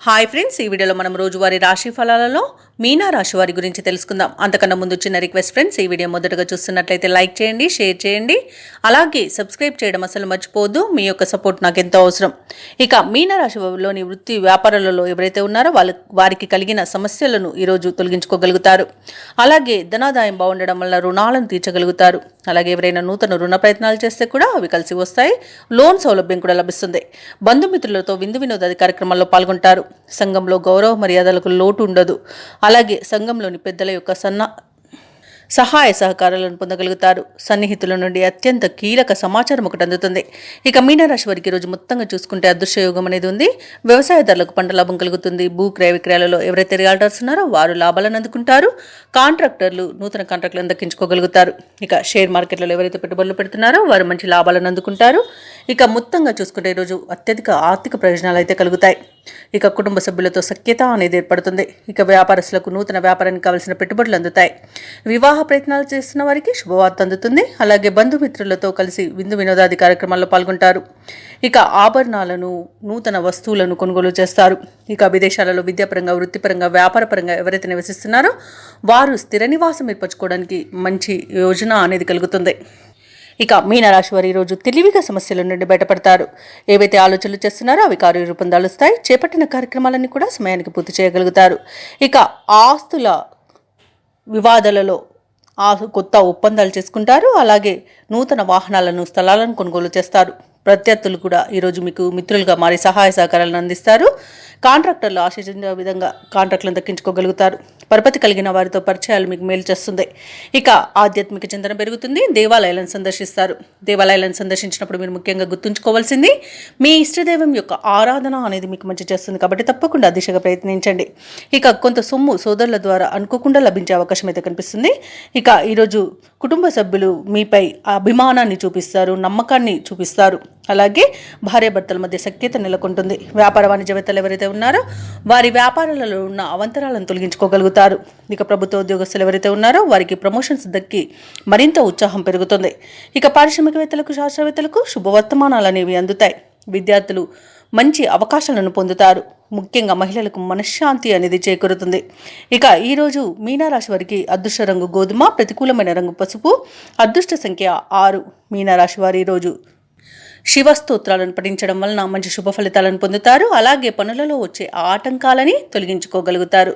Hi friends, ఈ వీడియోలో మనం రోజువారీ రాశి ఫలాలలో మీనా రాశి వారి గురించి తెలుసుకుందాం. అంతకన్నా ముందు చిన్న రిక్వెస్ట్ ఫ్రెండ్స్, ఈ వీడియో మొదటగా చూస్తున్నట్లయితే లైక్ చేయండి, షేర్ చేయండి, అలాగే సబ్స్క్రైబ్ చేయడం అసలు మర్చిపోవద్దు. మీ యొక్క సపోర్ట్ నాకు ఎంతో అవసరం. ఇక మీనా రాశిలోని వృత్తి వ్యాపారాలలో ఎవరైతే ఉన్నారో వారికి కలిగిన సమస్యలను ఈరోజు తొలగించుకోగలుగుతారు. అలాగే ధనాదాయం బాగుండడం వల్ల రుణాలను తీర్చగలుగుతారు. అలాగే ఎవరైనా నూతన రుణ ప్రయత్నాలు చేస్తే కూడా అవి కలిసి వస్తాయి. లోన్ సౌలభ్యం కూడా లభిస్తుంది. బంధుమిత్రులతో విందు వినోదాది కార్యక్రమాల్లో పాల్గొంటారు. సంఘంలో గౌరవ మర్యాదలకు లోటు ఉండదు. అలాగే సంఘంలోని పెద్దల యొక్క సహాయ సహకారాలను పొందగలుగుతారు. సన్నిహితుల నుండి అత్యంత కీలక సమాచారం ఒకటి అందుతుంది. ఇక మీనరాశి వారికి రోజు మొత్తంగా చూసుకుంటే అదృష్టయోగం అనేది ఉంది. వ్యవసాయదారులకు పంట లాభం కలుగుతుంది. భూ క్రయ విక్రయాలలో ఎవరైతే రియాల్టర్స్ ఉన్నారో వారు లాభాలను అందుకుంటారు. కాంట్రాక్టర్లు నూతన కాంట్రాక్టులను దక్కించుకోగలుగుతారు. ఇక షేర్ మార్కెట్లలో ఎవరైతే పెట్టుబడులు పెడుతున్నారో వారు మంచి లాభాలను అందుకుంటారు. ఇక మొత్తంగా చూసుకుంటే ఈరోజు అత్యధిక ఆర్థిక ప్రయోజనాలు అయితే కలుగుతాయి. ఇక కుటుంబ సభ్యులతో సఖ్యత అనేది ఏర్పడుతుంది. ఇక వ్యాపారస్తులకు నూతన వ్యాపారానికి కావలసిన పెట్టుబడులు అందుతాయి. వివాహ ప్రయత్నాలు చేస్తున్న వారికి శుభవార్త అందుతుంది. అలాగే బంధుమిత్రులతో కలిసి విందు వినోదాది కార్యక్రమాల్లో పాల్గొంటారు. ఇక ఆభరణాలను నూతన వస్తువులను కొనుగోలు చేస్తారు. ఇక విదేశాలలో విద్యాపరంగా వృత్తిపరంగా వ్యాపారపరంగా ఎవరైతే నివసిస్తున్నారో వారు స్థిర నివాసం ఏర్పరచుకోవడానికి మంచి యోజన అనేది కలుగుతుంది. ఇక మీనరాశి వారు ఈరోజు తెలివిగా సమస్యల నుండి బయటపడతారు. ఏవైతే ఆలోచనలు చేస్తున్నారో అవి కార్యరూపం దాలుస్తాయి. చేపట్టిన కార్యక్రమాలన్నీ కూడా సమయానికి పూర్తి చేయగలుగుతారు. ఇక ఆస్తుల వివాదాలలో కొత్త ఒప్పందాలు చేసుకుంటారు. అలాగే నూతన వాహనాలను స్థలాలను కొనుగోలు చేస్తారు. ప్రత్యర్థులు కూడా ఈరోజు మీకు మిత్రులుగా మారి సహాయ సహకారాలను అందిస్తారు. కాంట్రాక్టర్లు ఆశించిన విధంగా కాంట్రాక్టులను దక్కించుకోగలుగుతారు. పరపతి కలిగిన వారితో పరిచయాలు మీకు మేలు చేస్తుంది. ఇక ఆధ్యాత్మిక చింతన పెరుగుతుంది. దేవాలయాలను సందర్శిస్తారు. దేవాలయాలను సందర్శించినప్పుడు మీరు ముఖ్యంగా గుర్తుంచుకోవాల్సింది మీ ఇష్టదైవం యొక్క ఆరాధన అనేది మీకు మంచి చేస్తుంది. కాబట్టి తప్పకుండా దిశగా ప్రయత్నించండి. ఇక కొంత సొమ్ము సోదరుల ద్వారా అనుకోకుండా లభించే అవకాశం అయితే కనిపిస్తుంది. ఇక ఈరోజు కుటుంబ సభ్యులు మీపై అభిమానాన్ని చూపిస్తారు, నమ్మకాన్ని చూపిస్తారు. అలాగే భార్యాభర్తల మధ్య సఖ్యత నెలకొంటుంది. వ్యాపార వాణిజ్యవేత్తలు ఎవరైతే ఉన్నారో వారి వ్యాపారాలలో ఉన్న అవంతరాలను తొలగించుకోగలుగుతారు. ఇక ప్రభుత్వ ఉద్యోగస్తులు ఎవరైతే ఉన్నారో వారికి ప్రమోషన్స్ దక్కి మరింత ఉత్సాహం పెరుగుతుంది. ఇక పారిశ్రామికవేత్తలకు శాస్త్రవేత్తలకు శుభవర్తమానాలు అనేవి అందుతాయి. విద్యార్థులు మంచి అవకాశాలను పొందుతారు. ముఖ్యంగా మహిళలకు మనశ్శాంతి అనేది చేకూరుతుంది. ఇక ఈరోజు మీనరాశి వారికి అదృష్ట రంగు గోధుమ, ప్రతికూలమైన రంగు పసుపు, అదృష్ట సంఖ్య 6. మీనరాశి వారు ఈరోజు శివ స్తోత్రాలను పఠించడం వలన మంచి శుభ ఫలితాలను పొందుతారు. అలాగే పనులలో వచ్చే ఆటంకాలని తొలగించుకోగలుగుతారు.